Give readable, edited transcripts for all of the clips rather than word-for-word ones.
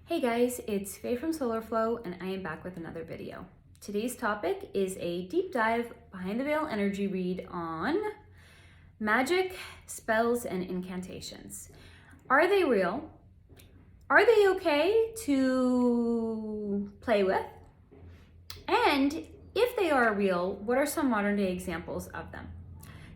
Hey guys, it's Faye from Solarflow and I am back with another video. Today's topic is a deep dive behind the veil energy read on magic, spells, and incantations. Are they real? Are they okay to play with? And if they are real, what are some modern day examples of them?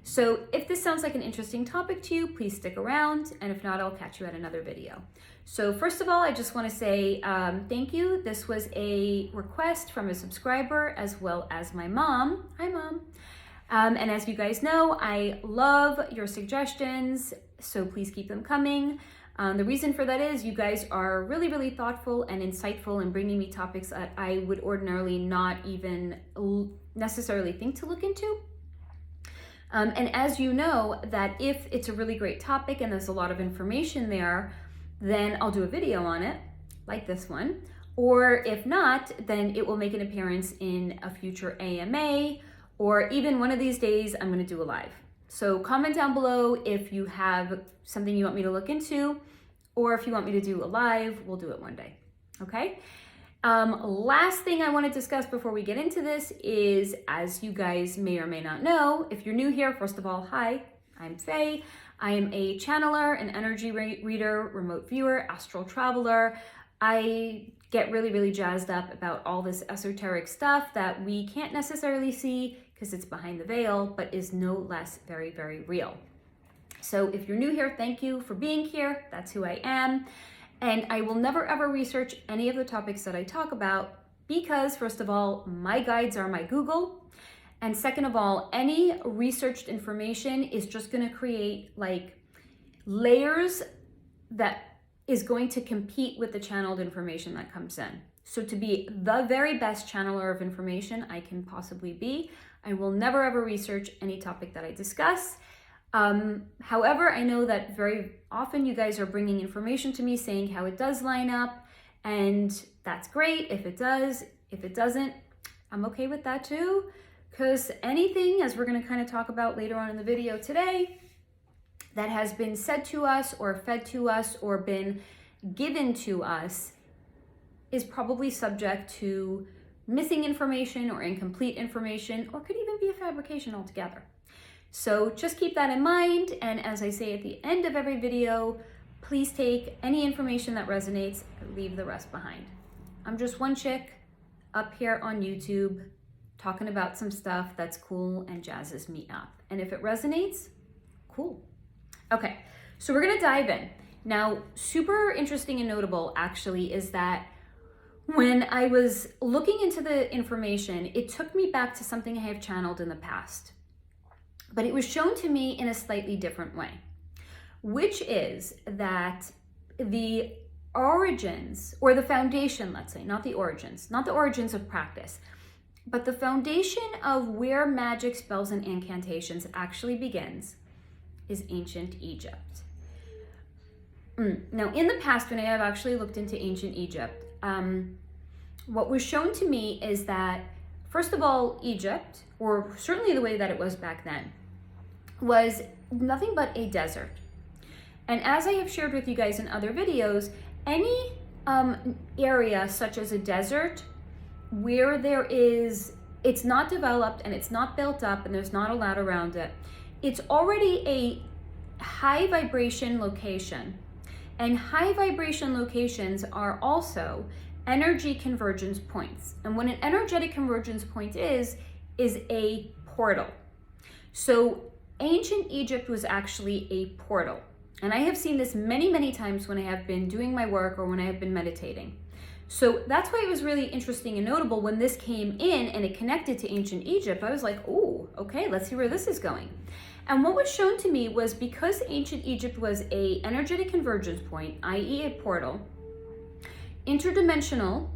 So if this sounds like an interesting topic to you, please stick around, and if not, I'll catch you at another video. So first of all, I just want to say thank you. This was a request from a subscriber as well as my mom. Hi, Mom. And as you guys know, I love your suggestions, so please keep them coming. The reason for that is you guys are really, really thoughtful and insightful in bringing me topics that I would ordinarily not even necessarily think to look into. And as you know, that if it's a really great topic and there's a lot of information there, then I'll do a video on it, like this one. Or if not, then it will make an appearance in a future AMA, or even one of these days, I'm gonna do a live. So comment down below if you have something you want me to look into, or if you want me to do a live, we'll do it one day, okay? Last thing I want to discuss before we get into this is, as you guys may or may not know, if you're new here, first of all, hi, I'm Faye. I am a channeler, an energy reader, remote viewer, astral traveler. I get really, really jazzed up about all this esoteric stuff that we can't necessarily see because it's behind the veil, but is no less very, very real. So if you're new here, thank you for being here. That's who I am. And I will never ever research any of the topics that I talk about because, first of all, my guides are my Google. And second of all, any researched information is just going to create like layers that is going to compete with the channeled information that comes in. So to be the very best channeler of information I can possibly be, I will never ever research any topic that I discuss. However, I know that very often you guys are bringing information to me saying how it does line up, and that's great if it does. If it doesn't, I'm okay with that too, because anything, as we're going to kind of talk about later on in the video today, that has been said to us or fed to us or been given to us is probably subject to missing information or incomplete information, or could even be a fabrication altogether. So just keep that in mind, and as I say at the end of every video, please take any information that resonates and leave the rest behind. I'm just one chick up here on YouTube talking about some stuff that's cool and jazzes me up. And if it resonates, cool. Okay, so we're gonna dive in. Now, super interesting and notable actually is that when I was looking into the information, it took me back to something I have channeled in the past. But it was shown to me in a slightly different way, which is that the origins, or the foundation, let's say, not the origins of practice, but the foundation of where magic, spells, and incantations actually begins is ancient Egypt. Now, in the past, when I have actually looked into ancient Egypt, what was shown to me is that, first of all, Egypt, or certainly the way that it was back then, was nothing but a desert. And as I have shared with you guys in other videos, any area such as a desert where it's not developed and it's not built up and there's not a lot around it, it's already a high vibration location. And high vibration locations are also energy convergence points. And what an energetic convergence point is a portal. So ancient Egypt was actually a portal. And I have seen this many, many times when I have been doing my work or when I have been meditating. So that's why it was really interesting and notable when this came in and it connected to ancient Egypt. I was like, oh, okay, let's see where this is going. And what was shown to me was, because ancient Egypt was a energetic convergence point, i.e. a portal, interdimensional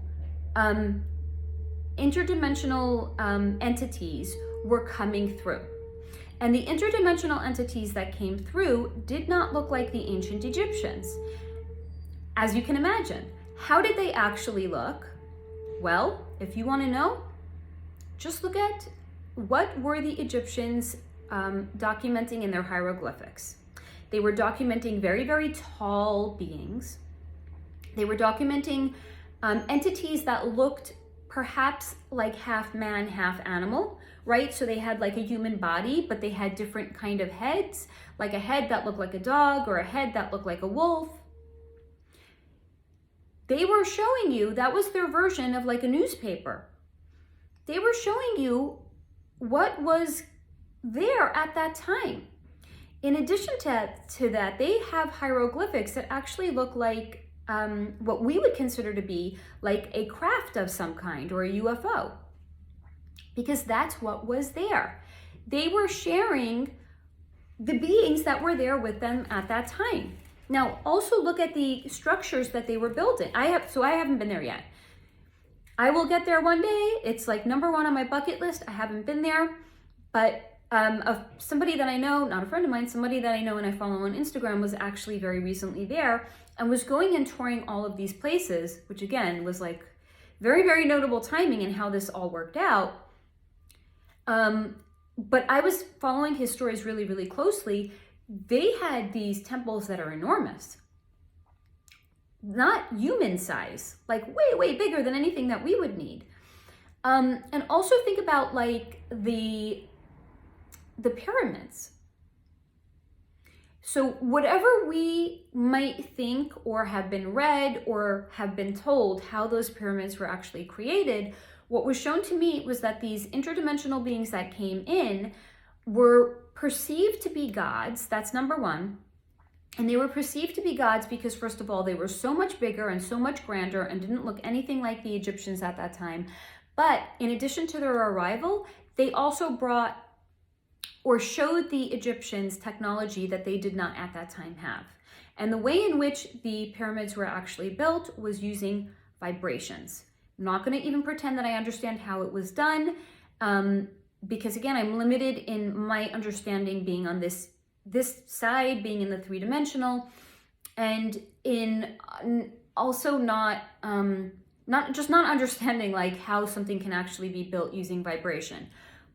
entities were coming through. And the interdimensional entities that came through did not look like the ancient Egyptians. As you can imagine, how did they actually look? Well, if you want to know, just look at what were the Egyptians documenting in their hieroglyphics. They were documenting very, very tall beings, They were documenting entities that looked perhaps like half man, half animal, right? So they had like a human body, but they had different kind of heads, like a head that looked like a dog or a head that looked like a wolf. They were showing you, that was their version of like a newspaper. They were showing you what was there at that time. In addition to that, they have hieroglyphics that actually look like what we would consider to be like a craft of some kind or a UFO, because that's what was there. They were sharing the beings that were there with them at that time. Now, also look at the structures that they were building. I haven't been there yet. I will get there one day. It's like number one on my bucket list. I haven't been there, but of somebody that I know, not a friend of mine, somebody that I know and I follow on Instagram was actually very recently there and was going and touring all of these places, which again was like very, very notable timing in how this all worked out. But I was following his stories really, really closely. They had these temples that are enormous, not human size, like way, way bigger than anything that we would need. And also think about like the pyramids. So whatever we might think or have been read or have been told how those pyramids were actually created, what was shown to me was that these interdimensional beings that came in were perceived to be gods. That's number one. And they were perceived to be gods because, first of all, they were so much bigger and so much grander and didn't look anything like the Egyptians at that time. But in addition to their arrival, they also brought or showed the Egyptians technology that they did not at that time have. And the way in which the pyramids were actually built was using vibrations. I'm not going to even pretend that I understand how it was done, because again, I'm limited in my understanding being on this side, being in the three-dimensional, and in also not understanding like how something can actually be built using vibration.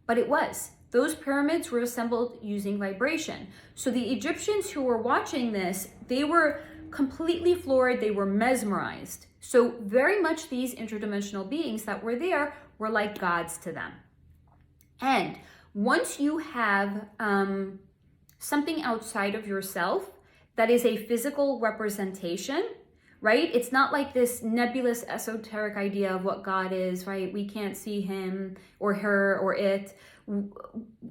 But it was. Those pyramids were assembled using vibration. So the Egyptians who were watching this, they were completely floored, they were mesmerized. So very much these interdimensional beings that were there were like gods to them. And once you have something outside of yourself that is a physical representation, right? It's not like this nebulous esoteric idea of what God is, right? We can't see him or her or it.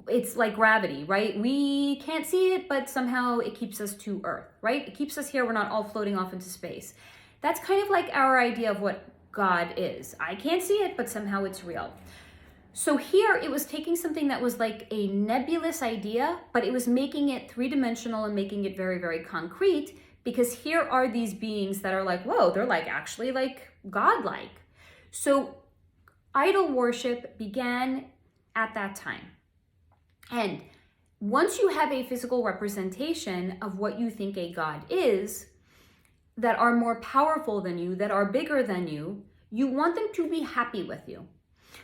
It's like gravity, right? We can't see it, but somehow it keeps us to Earth, right? It keeps us here. We're not all floating off into space. That's kind of like our idea of what God is. I can't see it, but somehow it's real. So here it was taking something that was like a nebulous idea, but it was making it three-dimensional and making it very, very concrete, because here are these beings that are like, whoa, they're like actually like godlike. So idol worship began at that time. And once you have a physical representation of what you think a god is, that are more powerful than you, that are bigger than you, you want them to be happy with you.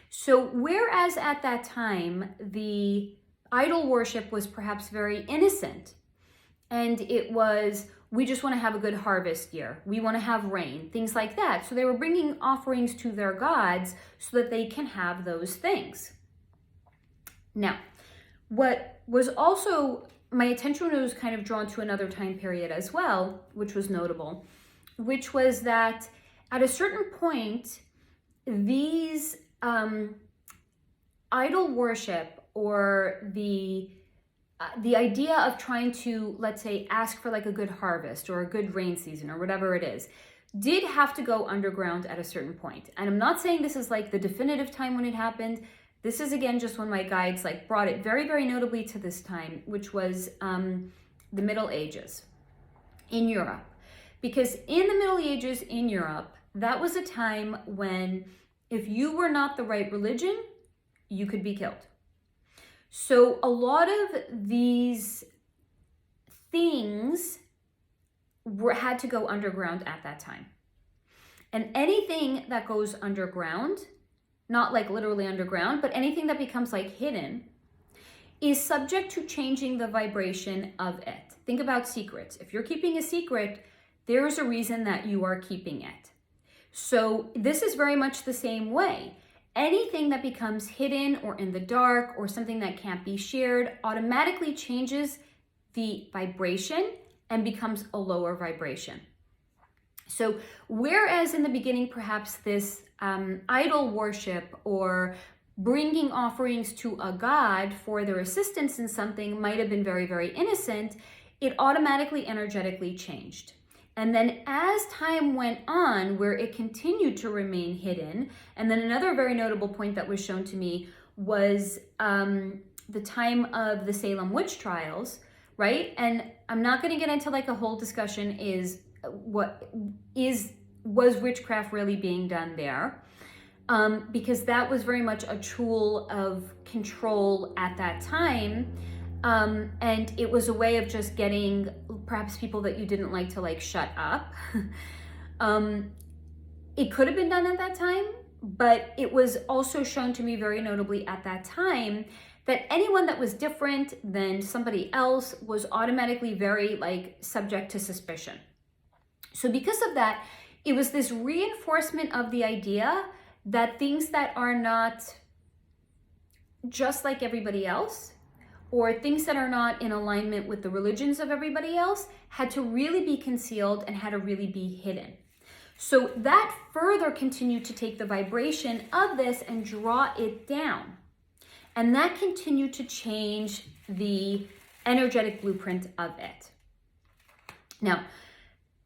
So whereas at that time, the idol worship was perhaps very innocent, and it was, we just want to have a good harvest year. We want to have rain, things like that. So they were bringing offerings to their gods so that they can have those things. Now, what was also, my attention was kind of drawn to another time period as well, which was notable, which was that at a certain point, these idol worship or the idea of trying to, let's say, ask for like a good harvest or a good rain season or whatever it is, did have to go underground at a certain point. And I'm not saying this is like the definitive time when it happened. This is again just when my guides like brought it very, very notably to this time, which was the Middle Ages in Europe. Because in the Middle Ages in Europe, that was a time when if you were not the right religion, you could be killed. So a lot of these things had to go underground at that time. And anything that goes underground, not like literally underground, but anything that becomes like hidden, is subject to changing the vibration of it. Think about secrets. If you're keeping a secret, there's a reason that you are keeping it. So this is very much the same way. Anything that becomes hidden or in the dark or something that can't be shared automatically changes the vibration and becomes a lower vibration. So whereas in the beginning, perhaps this idol worship or bringing offerings to a god for their assistance in something might have been very, very innocent, it automatically energetically changed. And then as time went on, where it continued to remain hidden, and then another very notable point that was shown to me was the time of the Salem witch trials, right? And I'm not going to get into like a whole discussion was witchcraft really being done there? Because that was very much a tool of control at that time. And it was a way of just getting perhaps people that you didn't like to like shut up. It could have been done at that time, but it was also shown to me very notably at that time that anyone that was different than somebody else was automatically very like subject to suspicion. So because of that, it was this reinforcement of the idea that things that are not just like everybody else, or things that are not in alignment with the religions of everybody else, had to really be concealed and had to really be hidden. So that further continued to take the vibration of this and draw it down. And that continued to change the energetic blueprint of it. Now,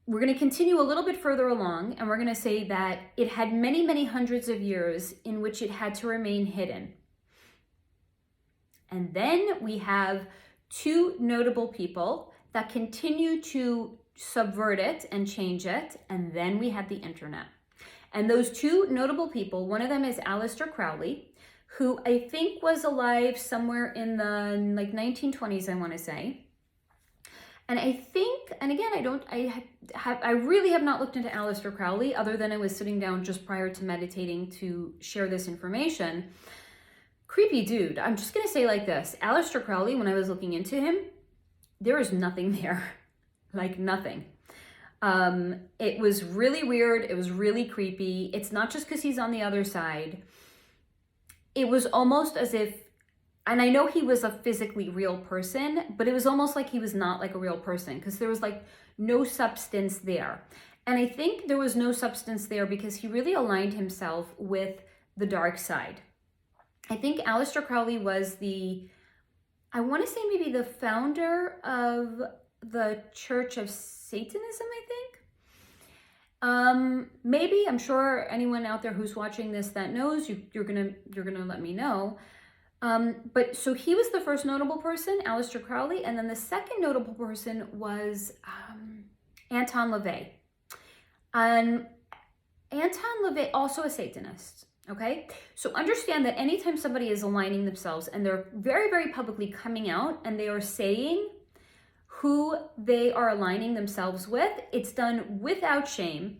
we're going to continue a little bit further along, and we're going to say that it had many, many hundreds of years in which it had to remain hidden. And then we have two notable people that continue to subvert it and change it. And then we had the internet. And those two notable people, one of them is Aleister Crowley, who I think was alive somewhere in the like 1920s, I want to say. And I think, and again, I really have not looked into Aleister Crowley other than I was sitting down just prior to meditating to share this information. Creepy dude. I'm just going to say like this. Aleister Crowley, when I was looking into him, there is nothing there. Like nothing. It was really weird. It was really creepy. It's not just because he's on the other side. It was almost as if, and I know he was a physically real person, but it was almost like he was not like a real person because there was like no substance there. And I think there was no substance there because he really aligned himself with the dark side. I think Aleister Crowley was I want to say maybe the founder of the Church of Satanism, I think. Maybe, I'm sure anyone out there who's watching this that knows, you're gonna let me know. But so he was the first notable person, Aleister Crowley, and then the second notable person was Anton LaVey. And Anton LaVey, also a Satanist. Okay, so understand that anytime somebody is aligning themselves and they're very, very publicly coming out and they are saying who they are aligning themselves with, it's done without shame.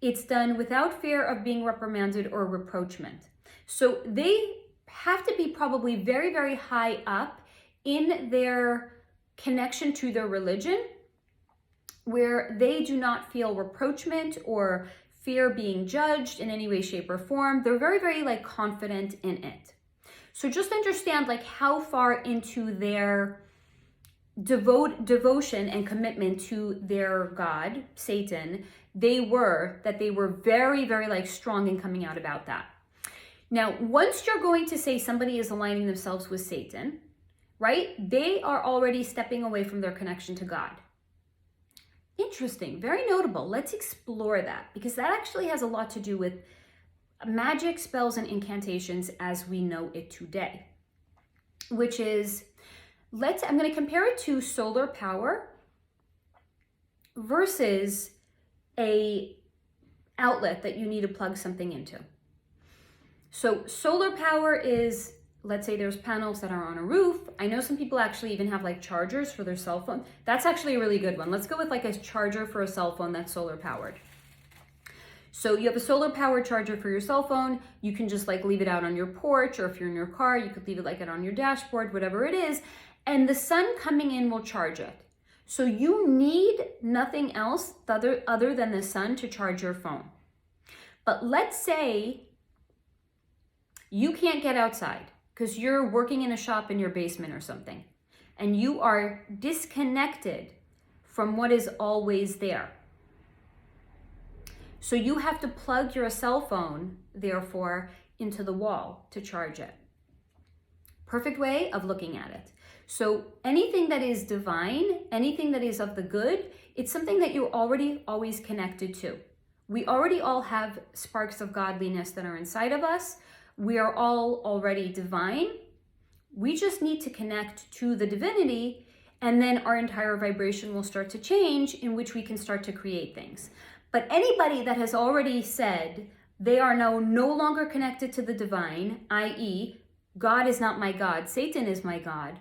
It's done without fear of being reprimanded or reproachment. So they have to be probably very, very high up in their connection to their religion where they do not feel reproachment or fear being judged in any way, shape, or form. They're very, very like confident in it. So just understand like how far into their devotion and commitment to their God, Satan, they were very, very like strong in coming out about that. Now, once you're going to say somebody is aligning themselves with Satan, right? They are already stepping away from their connection to God. Interesting, very notable. Let's explore that because that actually has a lot to do with magic, spells, and incantations as we know it today, which is, I'm going to compare it to solar power versus a outlet that you need to plug something into. So solar power is, let's say there's panels that are on a roof. I know some people actually even have like chargers for their cell phone. That's actually a really good one. Let's go with like a charger for a cell phone that's solar powered. So you have a solar powered charger for your cell phone. You can just like leave it out on your porch, or if you're in your car, you could leave it like it on your dashboard, whatever it is. And the sun coming in will charge it. So you need nothing else other than the sun to charge your phone. But let's say you can't get outside because you're working in a shop in your basement or something, and you are disconnected from what is always there. So you have to plug your cell phone, therefore, into the wall to charge it. Perfect way of looking at it. So anything that is divine, anything that is of the good, it's something that you're already always connected to. We already all have sparks of godliness that are inside of us. We are all already divine. We just need to connect to the divinity, and then our entire vibration will start to change, in which we can start to create things. But anybody that has already said they are now no longer connected to the divine, i.e., God is not my God, Satan is my God,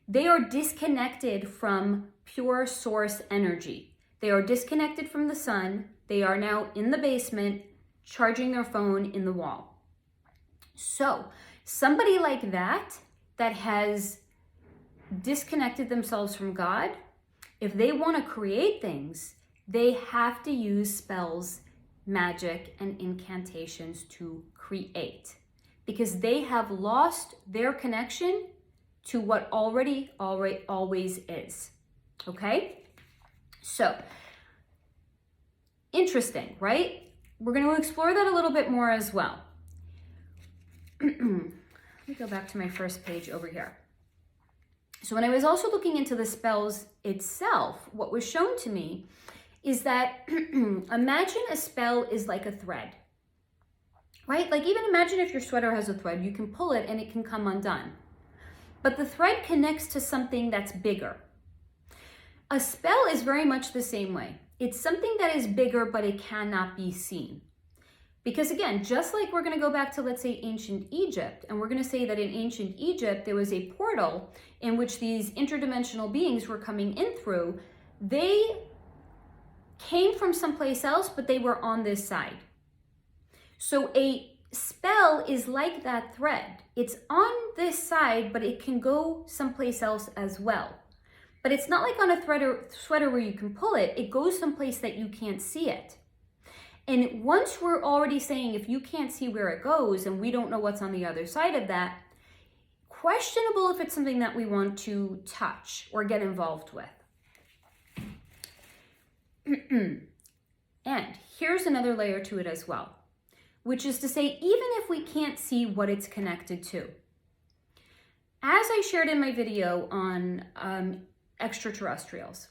they are disconnected from pure source energy. They are disconnected from the sun. They are now in the basement, charging their phone in the wall. So somebody like that has disconnected themselves from God, if they want to create things, they have to use spells, magic, and incantations to create, because they have lost their connection to what already always is. Okay? So, interesting, right? We're going to explore that a little bit more as well. Let me go back to my first page over here. So when I was also looking into the spells itself, what was shown to me is that imagine a spell is like a thread, right? Like even imagine if your sweater has a thread, you can pull it and it can come undone. But the thread connects to something that's bigger. A spell is very much the same way. It's something that is bigger, but it cannot be seen. Because again, just like we're going to go back to, let's say, ancient Egypt, and we're going to say that in ancient Egypt, there was a portal in which these interdimensional beings were coming in through. They came from someplace else, but they were on this side. So a spell is like that thread. It's on this side, but it can go someplace else as well. But it's not like on a sweater where you can pull it. It goes someplace that you can't see it. And once we're already saying if you can't see where it goes and we don't know what's on the other side of that, questionable if it's something that we want to touch or get involved with. And here's another layer to it as well, which is to say, even if we can't see what it's connected to, as I shared in my video on extraterrestrials,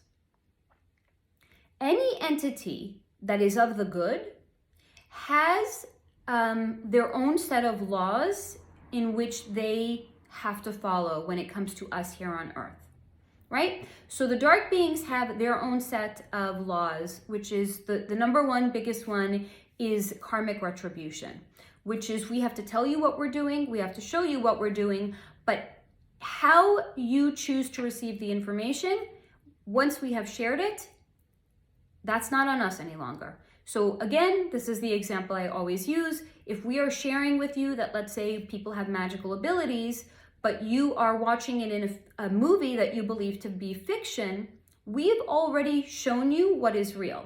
any entity that is of the good has their own set of laws in which they have to follow when it comes to us here on Earth, right? So the dark beings have their own set of laws, which is the number one, biggest one is karmic retribution, which is we have to tell you what we're doing, we have to show you what we're doing, but how you choose to receive the information, once we have shared it, that's not on us any longer. So again, this is the example I always use. If we are sharing with you that, let's say, people have magical abilities, but you are watching it in a movie that you believe to be fiction, we've already shown you what is real.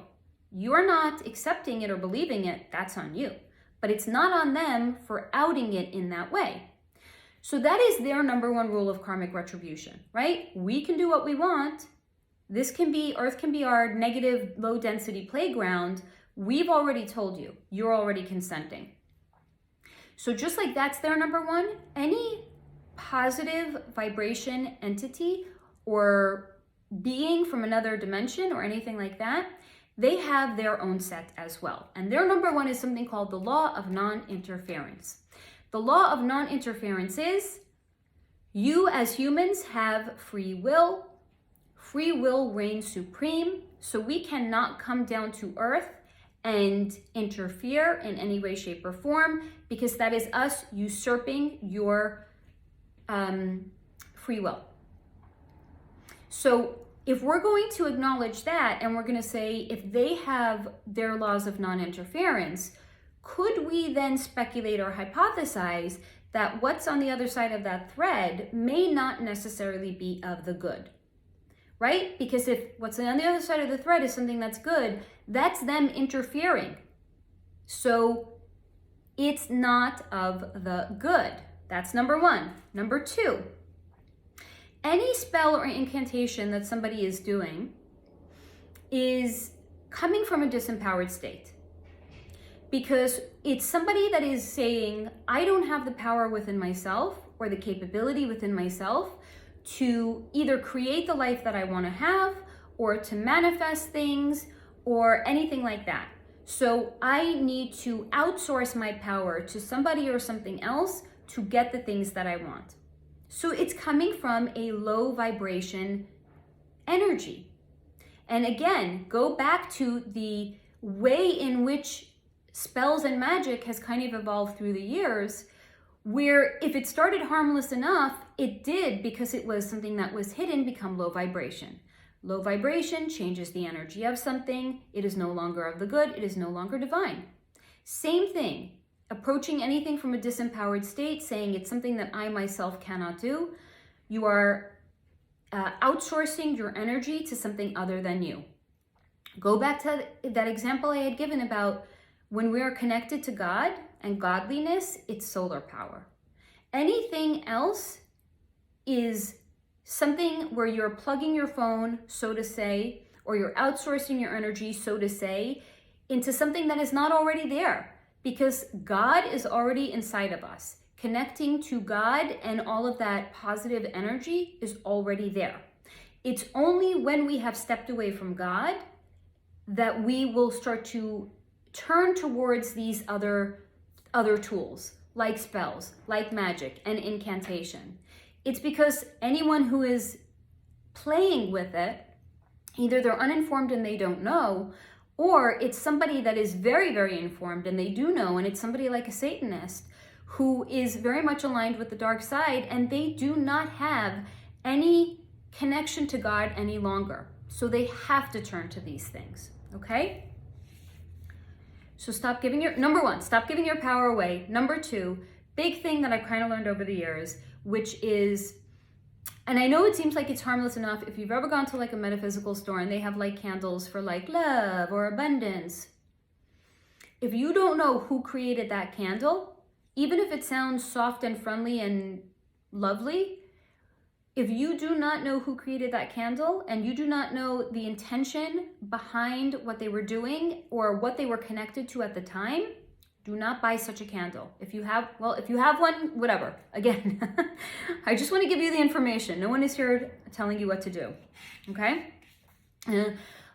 You're not accepting it or believing it, that's on you. But it's not on them for outing it in that way. So that is their number one rule of karmic retribution, right? We can do what we want. Earth can be our negative, low density playground. We've already told you, you're already consenting. So just like that's their number one, any positive vibration entity or being from another dimension or anything like that, they have their own set as well. And their number one is something called the law of non-interference. The law of non-interference is you as humans have free will. Free will reigns supreme, so we cannot come down to Earth and interfere in any way, shape, or form, because that is us usurping your free will. So if we're going to acknowledge that and we're going to say if they have their laws of non-interference, could we then speculate or hypothesize that what's on the other side of that thread may not necessarily be of the good? right? Because if what's on the other side of the thread is something that's good, that's them interfering. So it's not of the good. That's number one. Number two, any spell or incantation that somebody is doing is coming from a disempowered state. Because it's somebody that is saying, I don't have the power within myself or the capability within myself to either create the life that I want to have or to manifest things or anything like that. So I need to outsource my power to somebody or something else to get the things that I want. So it's coming from a low vibration energy. And again, go back to the way in which spells and magic has kind of evolved through the years, where if it started harmless enough, it did, because it was something that was hidden, become low vibration. Low vibration changes the energy of something. It is no longer of the good. It is no longer divine. Same thing, approaching anything from a disempowered state, saying it's something that I myself cannot do. You are outsourcing your energy to something other than you. Go back to that example I had given about when we are connected to God and godliness, it's solar power. Anything else is something where you're plugging your phone, so to say, or you're outsourcing your energy, so to say, into something that is not already there, because God is already inside of us. Connecting to God and all of that positive energy is already there. It's only when we have stepped away from God that we will start to turn towards these other tools, like spells, like magic and incantation. It's because anyone who is playing with it, either they're uninformed and they don't know, or it's somebody that is very, very informed and they do know, and it's somebody like a Satanist who is very much aligned with the dark side, and they do not have any connection to God any longer. So they have to turn to these things, okay? So number one, stop giving your power away. Number two, big thing that I've kind of learned over the years, which is, and I know it seems like it's harmless enough, if you've ever gone to like a metaphysical store and they have like candles for like love or abundance, if you don't know who created that candle, even if it sounds soft and friendly and lovely, if you do not know who created that candle and you do not know the intention behind what they were doing or what they were connected to at the time, do not buy such a candle. If you have one, whatever. Again, I just want to give you the information. No one is here telling you what to do, okay?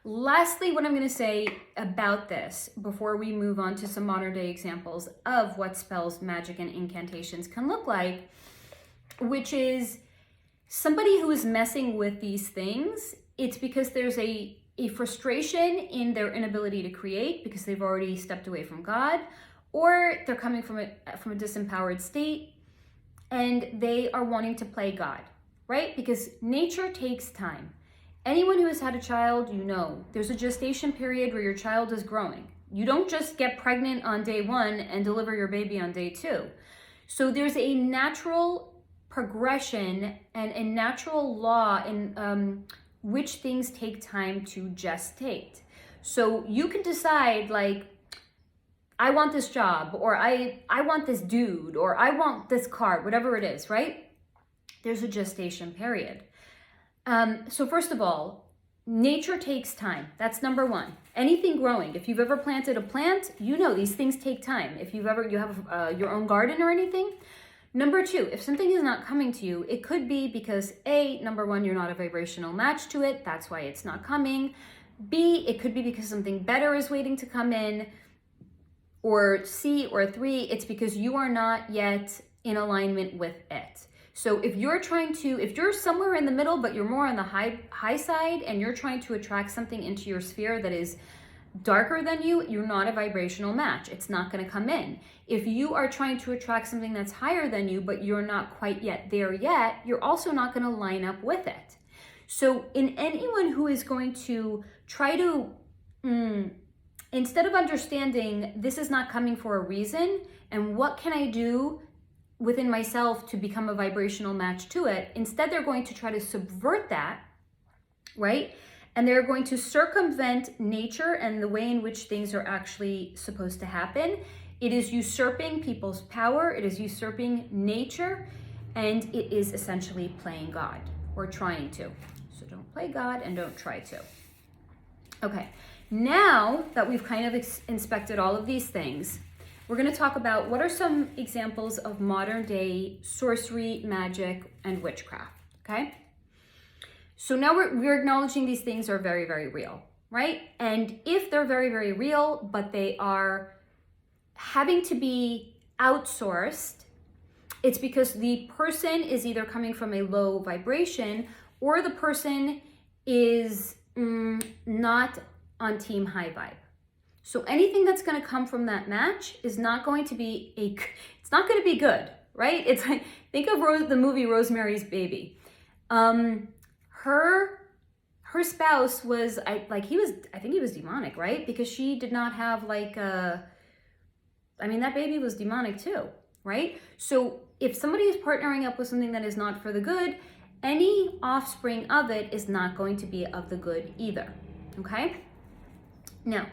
Lastly, what I'm going to say about this before we move on to some modern day examples of what spells, magic, and incantations can look like, which is somebody who is messing with these things, it's because there's a frustration in their inability to create because they've already stepped away from God, or they're coming from a disempowered state and they are wanting to play God, right? Because nature takes time. Anyone who has had a child, you know, there's a gestation period where your child is growing. You don't just get pregnant on day one and deliver your baby on day two. So there's a natural progression and a natural law in which things take time to gestate. So you can decide, like, I want this job, or I want this dude, or I want this car, whatever it is, right? There's a gestation period. So first of all, nature takes time. That's number one. Anything growing, if you've ever planted a plant, you know these things take time. If you have your own garden or anything. Number two, if something is not coming to you, it could be because number one, you're not a vibrational match to it. That's why it's not coming. B, it could be because something better is waiting to come in. Or C, or three, it's because you are not yet in alignment with it. So if you're somewhere in the middle, but you're more on the high side and you're trying to attract something into your sphere that is darker than you, you're not a vibrational match. It's not going to come in. If you are trying to attract something that's higher than you, but you're not quite yet there yet, you're also not going to line up with it. So in anyone who is going to try to, instead of understanding this is not coming for a reason and what can I do within myself to become a vibrational match to it, instead they're going to try to subvert that right? And they're going to circumvent nature and the way in which things are actually supposed to happen. It is usurping people's power, it is usurping nature, and it is essentially playing God, or trying to. So don't play God and don't try to. Okay, now that we've kind of inspected all of these things, we're going to talk about what are some examples of modern day sorcery, magic, and witchcraft, okay? So now we're acknowledging these things are very, very real, right? And if they're very, very real, but they are having to be outsourced, it's because the person is either coming from a low vibration or the person is not on team high vibe. So anything that's going to come from that match is not going to be it's not going to be good, right? It's like, think of the movie Rosemary's Baby. Her spouse was, I think he was demonic, right? Because she did not have that baby was demonic too, right? So if somebody is partnering up with something that is not for the good, any offspring of it is not going to be of the good either, okay? Now,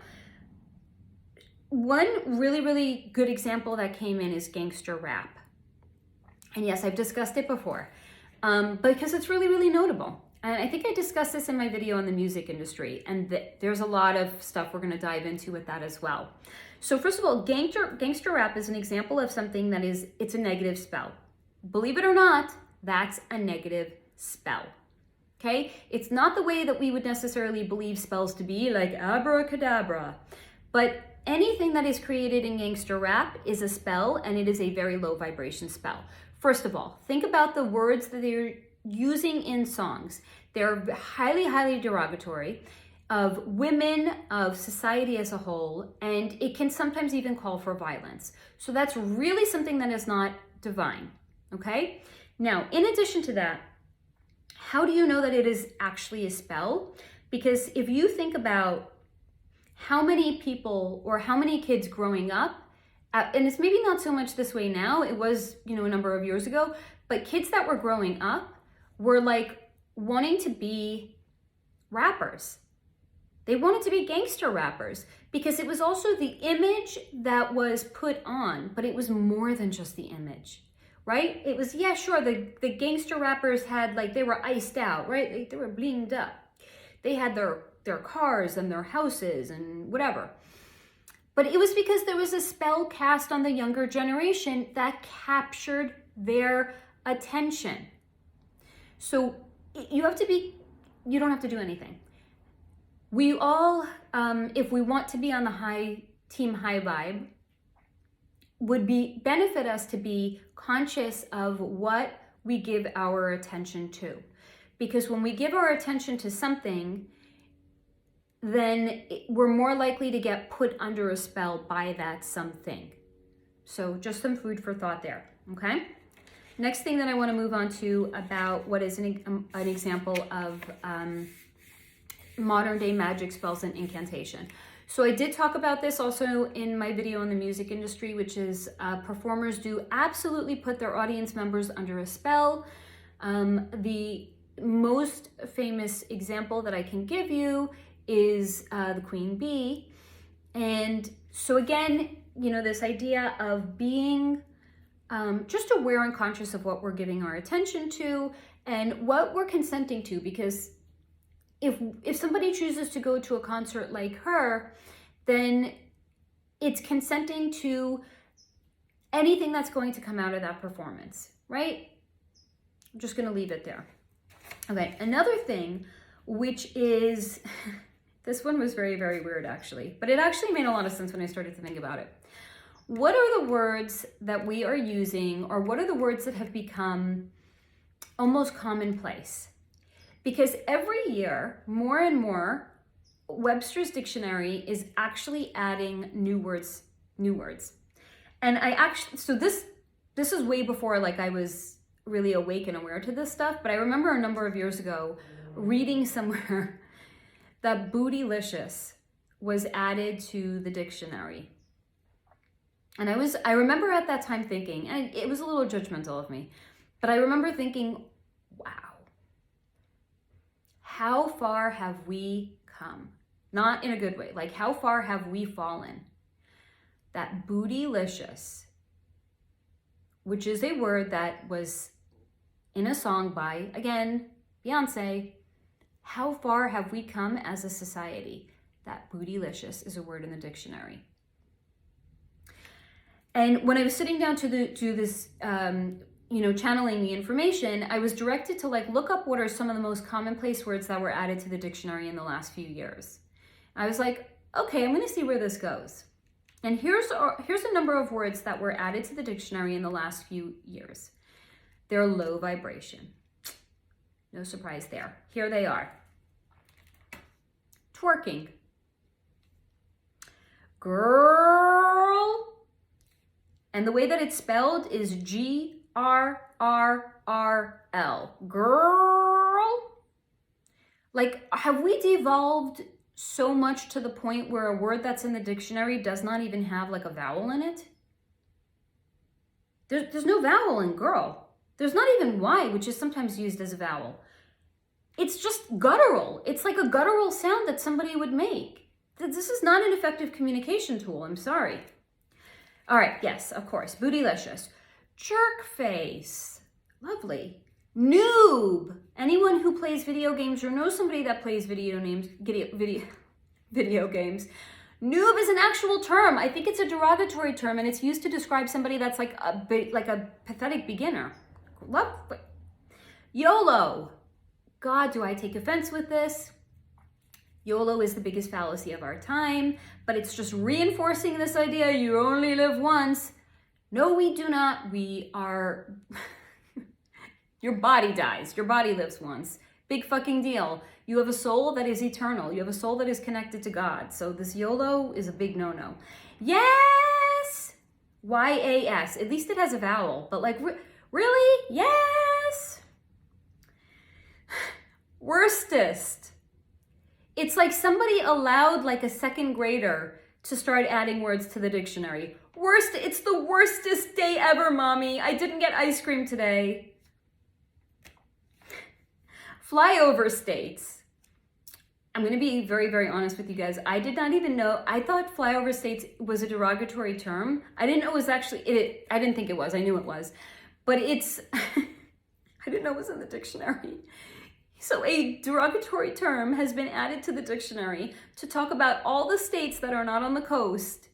one really, really good example that came in is gangster rap. And yes, I've discussed it before, because it's really, really notable. And I think I discussed this in my video on the music industry, and there's a lot of stuff we're going to dive into with that as well. So first of all, gangster rap is an example of something that it's a negative spell. Believe it or not, that's a negative spell. Okay? It's not the way that we would necessarily believe spells to be, like abracadabra. But anything that is created in gangster rap is a spell, and it is a very low vibration spell. First of all, think about the words that they're using in songs. They're highly, highly derogatory of women, of society as a whole, and it can sometimes even call for violence. So that's really something that is not divine, okay? Now, in addition to that, how do you know that it is actually a spell? Because if you think about how many people or how many kids growing up, and it's maybe not so much this way now, it was, a number of years ago, but kids that were growing up were like wanting to be rappers. They wanted to be gangster rappers because it was also the image that was put on, but it was more than just the image, right? It was, yeah, sure, the gangster rappers had, they were iced out, right? They were blinged up. They had their cars and their houses and whatever. But it was because there was a spell cast on the younger generation that captured their attention. So you don't have to do anything. We all, if we want to be on the team high vibe, would benefit us to be conscious of what we give our attention to. Because when we give our attention to something, then we're more likely to get put under a spell by that something. So just some food for thought there, okay? Next thing that I want to move on to about what is an example of modern day magic spells and incantation. So I did talk about this also in my video on the music industry, which is performers do absolutely put their audience members under a spell. The most famous example that I can give you is the Queen Bee. And so again, this idea of being just aware and conscious of what we're giving our attention to and what we're consenting to, because if somebody chooses to go to a concert like her, then it's consenting to anything that's going to come out of that performance, right? I'm just going to leave it there. Okay, another thing, which is, this one was very, very weird actually, but it actually made a lot of sense when I started to think about it. What are the words that we are using, or what are the words that have become almost commonplace? Because every year, more and more, Webster's dictionary is actually adding new words. And so this is way before I was really awake and aware to this stuff, but I remember a number of years ago reading somewhere that bootylicious was added to the dictionary. And I remember at that time thinking, and it was a little judgmental of me, but I remember thinking, wow, how far have we come? Not in a good way, like how far have we fallen? That bootylicious, which is a word that was in a song by, again, Beyonce. How far have we come as a society? That bootylicious is a word in the dictionary. And when I was sitting down to this, channeling the information, I was directed to like look up what are some of the most commonplace words that were added to the dictionary in the last few years. I was like, okay, I'm going to see where this goes. And here's a number of words that were added to the dictionary in the last few years. They're low vibration. No surprise there. Here they are. Twerking. Girl. And the way that it's spelled is G-R-R-R-L. Girl. Like, have we devolved so much to the point where a word that's in the dictionary does not even have like a vowel in it? There's no vowel in girl. There's not even Y, which is sometimes used as a vowel. It's just guttural. It's like a guttural sound that somebody would make. This is not an effective communication tool. I'm sorry. All right, yes, of course. Bootylicious. Jerk face. Lovely. Noob. Anyone who plays video games or knows somebody that plays video games. Noob is an actual term. I think it's a derogatory term, and it's used to describe somebody that's like a pathetic beginner. Lovely. YOLO. God, do I take offense with this? YOLO is the biggest fallacy of our time, but it's just reinforcing this idea you only live once. No, we do not. We are... Your body dies. Your body lives once. Big fucking deal. You have a soul that is eternal. You have a soul that is connected to God. So this YOLO is a big no-no. Yes! Y-A-S. At least it has a vowel. But like, really? Yes! Worstest. It's like somebody allowed like a second grader to start adding words to the dictionary. Worst, it's the worstest day ever, mommy. I didn't get ice cream today. Flyover states. I'm going to be very, very honest with you guys. I did not even know. I thought flyover states was a derogatory term. I didn't know it was actually, I didn't think it was. I knew it was. But it's, I didn't know it was in the dictionary. So a derogatory term has been added to the dictionary to talk about all the states that are not on the coast.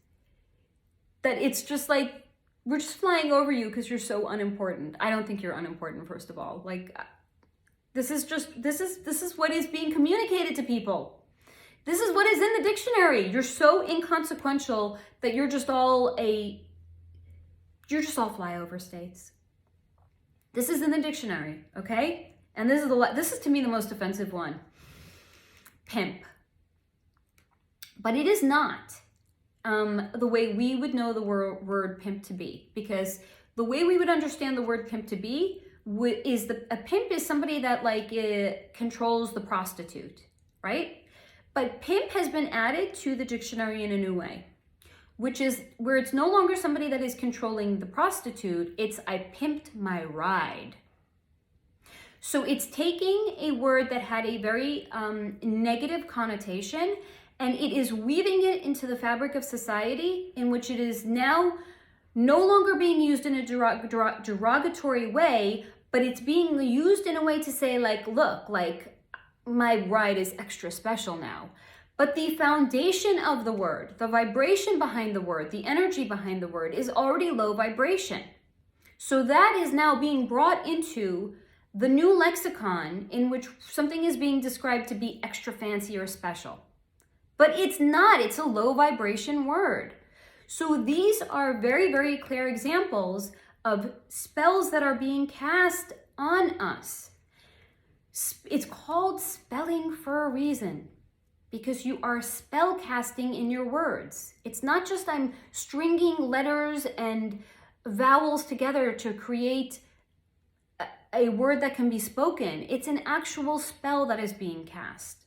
That it's just like, we're just flying over you because you're so unimportant. I don't think you're unimportant, first of all. Like, this is what is being communicated to people. This is what is in the dictionary. You're so inconsequential that you're just all flyover states. This is in the dictionary, okay? And this is to me the most offensive one. Pimp. But it is not the way we would know the word pimp to be, because the way we would understand the word pimp to be is a pimp is somebody that like controls the prostitute, right? But pimp has been added to the dictionary in a new way, which is where it's no longer somebody that is controlling the prostitute, it's I pimped my ride. So it's taking a word that had a very negative connotation, and it is weaving it into the fabric of society in which it is now no longer being used in a derogatory way, but it's being used in a way to say like, look, like my ride is extra special now. But the foundation of the word, the vibration behind the word, the energy behind the word is already low vibration. So that is now being brought into the new lexicon in which something is being described to be extra fancy or special. But it's not, it's a low vibration word. So these are very, very clear examples of spells that are being cast on us. It's called spelling for a reason, because you are spell casting in your words. It's not just I'm stringing letters and vowels together to create a word that can be spoken. It's an actual spell that is being cast.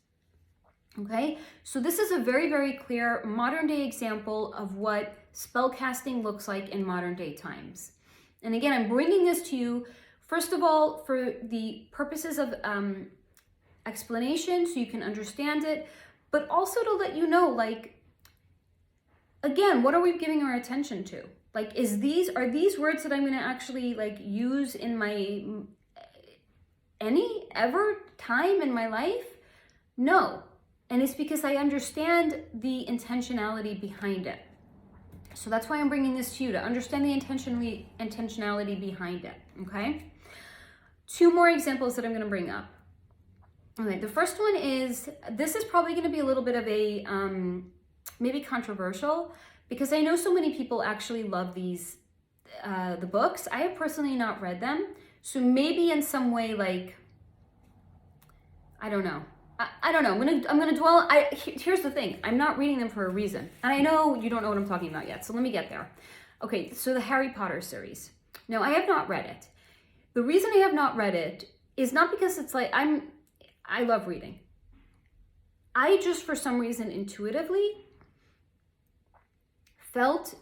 Okay, so this is a very, very clear modern day example of what spell casting looks like in modern day times. And again, I'm bringing this to you, first of all, for the purposes of explanation so you can understand it, but also to let you know, like, again, what are we giving our attention to? Like, are these words that I'm going to actually like use in my ever time in my life? No. And it's because I understand the intentionality behind it. So that's why I'm bringing this to you, to understand the intentionality behind it, okay? 2 more examples that I'm going to bring up. Okay, the first one is, this is probably going to be a little bit of a, maybe controversial, because I know so many people actually love these, the books. I have personally not read them. So maybe in some way, like, I don't know. I don't know. I'm gonna dwell. Here's the thing. I'm not reading them for a reason, and I know you don't know what I'm talking about yet. So let me get there. Okay. So the Harry Potter series. No, I have not read it. The reason I have not read it is not because it's like I love reading. I just, for some reason, intuitively felt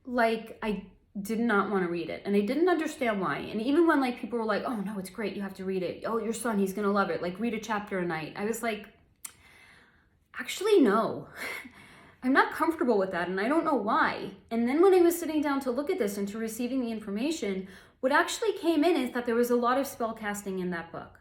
like I did not want to read it, and I didn't understand why. And even when like people were like, oh no, it's great, you have to read it, oh, your son, he's gonna love it, like read a chapter a night, I was like, actually no. I'm not comfortable with that, and I don't know why. And then when I was sitting down to look at this and to receiving the information, what actually came in is that there was a lot of spell casting in that book.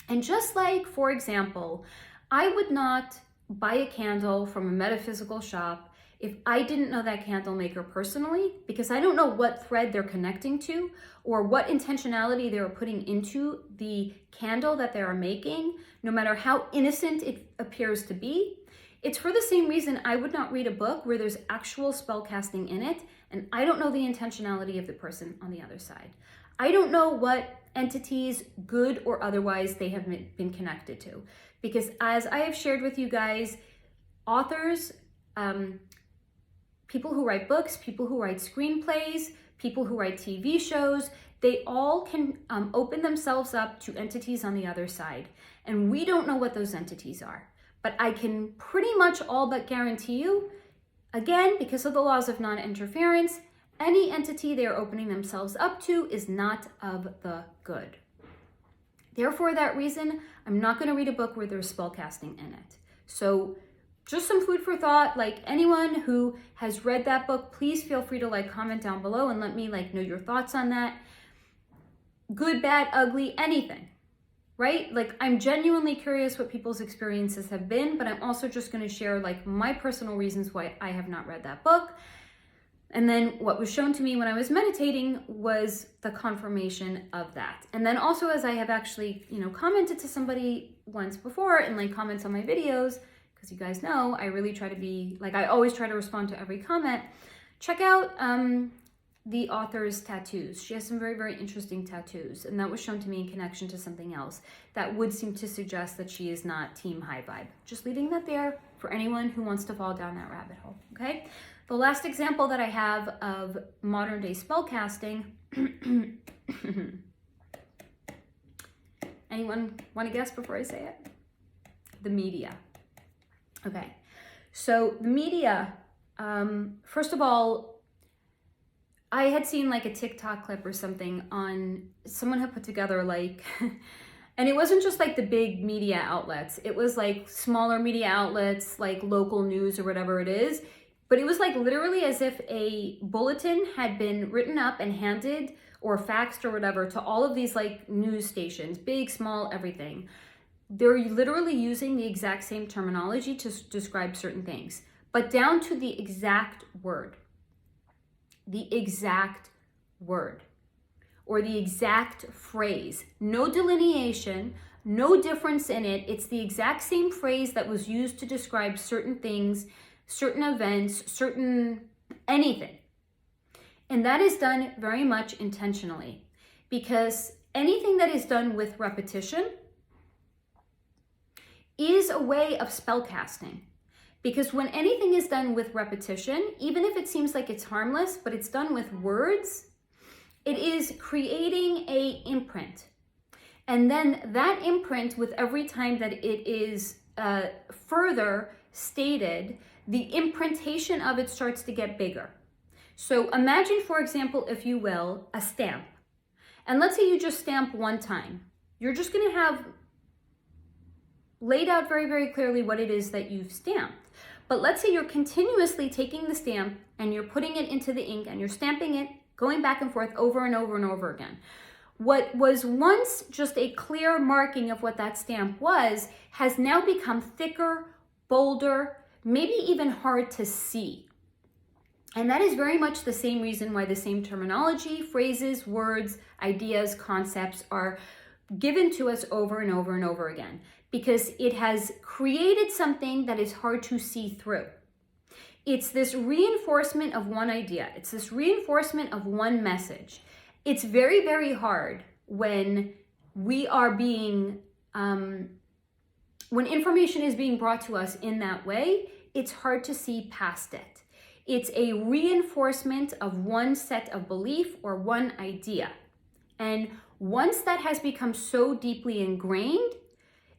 And just like, for example, I would not buy a candle from a metaphysical shop if I didn't know that candle maker personally, because I don't know what thread they're connecting to or what intentionality they are putting into the candle that they are making, no matter how innocent it appears to be. It's for the same reason I would not read a book where there's actual spell casting in it, and I don't know the intentionality of the person on the other side. I don't know what entities, good or otherwise, they have been connected to. Because as I have shared with you guys, authors, people who write books, people who write screenplays, people who write TV shows, they all can open themselves up to entities on the other side. And we don't know what those entities are. But I can pretty much all but guarantee you, again, because of the laws of non-interference, any entity they are opening themselves up to is not of the good. Therefore, that reason, I'm not going to read a book where there's spellcasting in it. So just some food for thought. Like, anyone who has read that book, please feel free to like comment down below and let me like know your thoughts on that. Good, bad, ugly, anything, right? Like, I'm genuinely curious what people's experiences have been, but I'm also just going to share like my personal reasons why I have not read that book. And then what was shown to me when I was meditating was the confirmation of that. And then also, as I have actually, commented to somebody once before in like comments on my videos, because you guys know, I really try to be, like, I always try to respond to every comment. Check out the author's tattoos. She has some very, very interesting tattoos. And that was shown to me in connection to something else that would seem to suggest that she is not team high vibe. Just leaving that there for anyone who wants to fall down that rabbit hole, okay? The last example that I have of modern day spellcasting, anyone want to guess before I say it? The media. Okay, so the media, first of all, I had seen like a TikTok clip or something on, someone had put together like, and it wasn't just like the big media outlets, it was like smaller media outlets, like local news or whatever it is. But it was like literally as if a bulletin had been written up and handed or faxed or whatever to all of these like news stations, big, small, everything. They're literally using the exact same terminology to describe certain things, but down to the exact word. The exact word or the exact phrase. No delineation, no difference in it. It's the exact same phrase that was used to describe certain things, certain events, certain anything. And that is done very much intentionally, because anything that is done with repetition is a way of spellcasting. Because when anything is done with repetition, even if it seems like it's harmless, but it's done with words, it is creating a imprint. And then that imprint, with every time that it is further stated, the imprintation of it starts to get bigger. So imagine, for example, if you will, a stamp. And let's say you just stamp one time. You're just going to have laid out very, very clearly what it is that you've stamped. But let's say you're continuously taking the stamp and you're putting it into the ink and you're stamping it, going back and forth over and over and over again. What was once just a clear marking of what that stamp was has now become thicker, bolder, maybe even hard to see. And that is very much the same reason why the same terminology, phrases, words, ideas, concepts are given to us over and over and over again, because it has created something that is hard to see through. It's this reinforcement of one idea. It's this reinforcement of one message. It's very, very hard when we are being, when information is being brought to us in that way, it's hard to see past it. It's a reinforcement of one set of belief or one idea. And once that has become so deeply ingrained,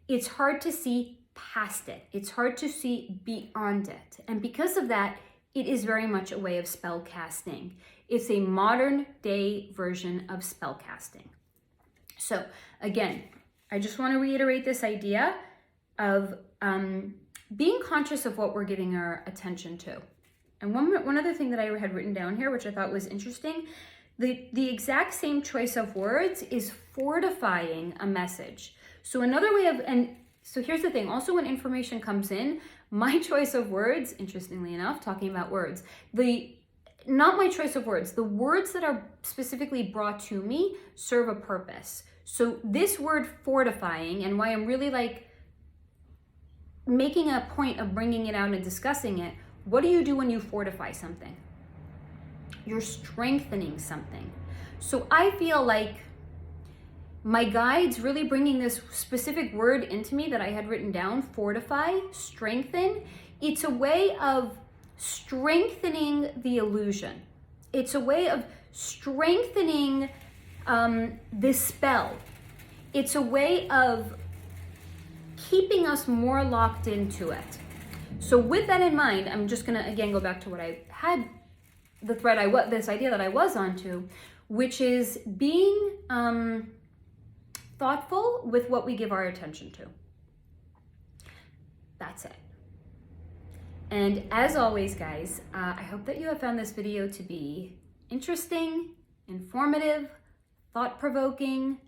it's hard to see past it. It's hard to see beyond it. And because of that, it is very much a way of spell casting. It's a modern day version of spell casting. So again, I just want to reiterate this idea of being conscious of what we're giving our attention to. And one other thing that I had written down here, which I thought was interesting, the exact same choice of words is fortifying a message. So another way of, and so here's the thing, also when information comes in, my choice of words, interestingly enough, talking about words, not my choice of words, the words that are specifically brought to me serve a purpose. So this word fortifying, and why I'm really like making a point of bringing it out and discussing it, what do you do when you fortify something? You're strengthening something. So I feel like my guide's really bringing this specific word into me that I had written down, fortify, strengthen. It's a way of strengthening the illusion. It's a way of strengthening this spell. It's a way of keeping us more locked into it. So with that in mind, I'm just gonna again go back to what I had, the thread this idea that I was onto, which is being thoughtful with what we give our attention to. That's it. And as always, guys, I hope that you have found this video to be interesting, informative, thought-provoking.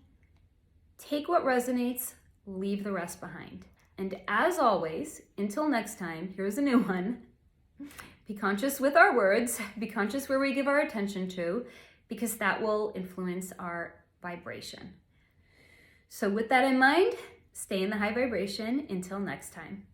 Take what resonates, leave the rest behind. And as always, until next time, here's a new one. Be conscious with our words, be conscious where we give our attention to, because that will influence our vibration. So with that in mind, stay in the high vibration until next time.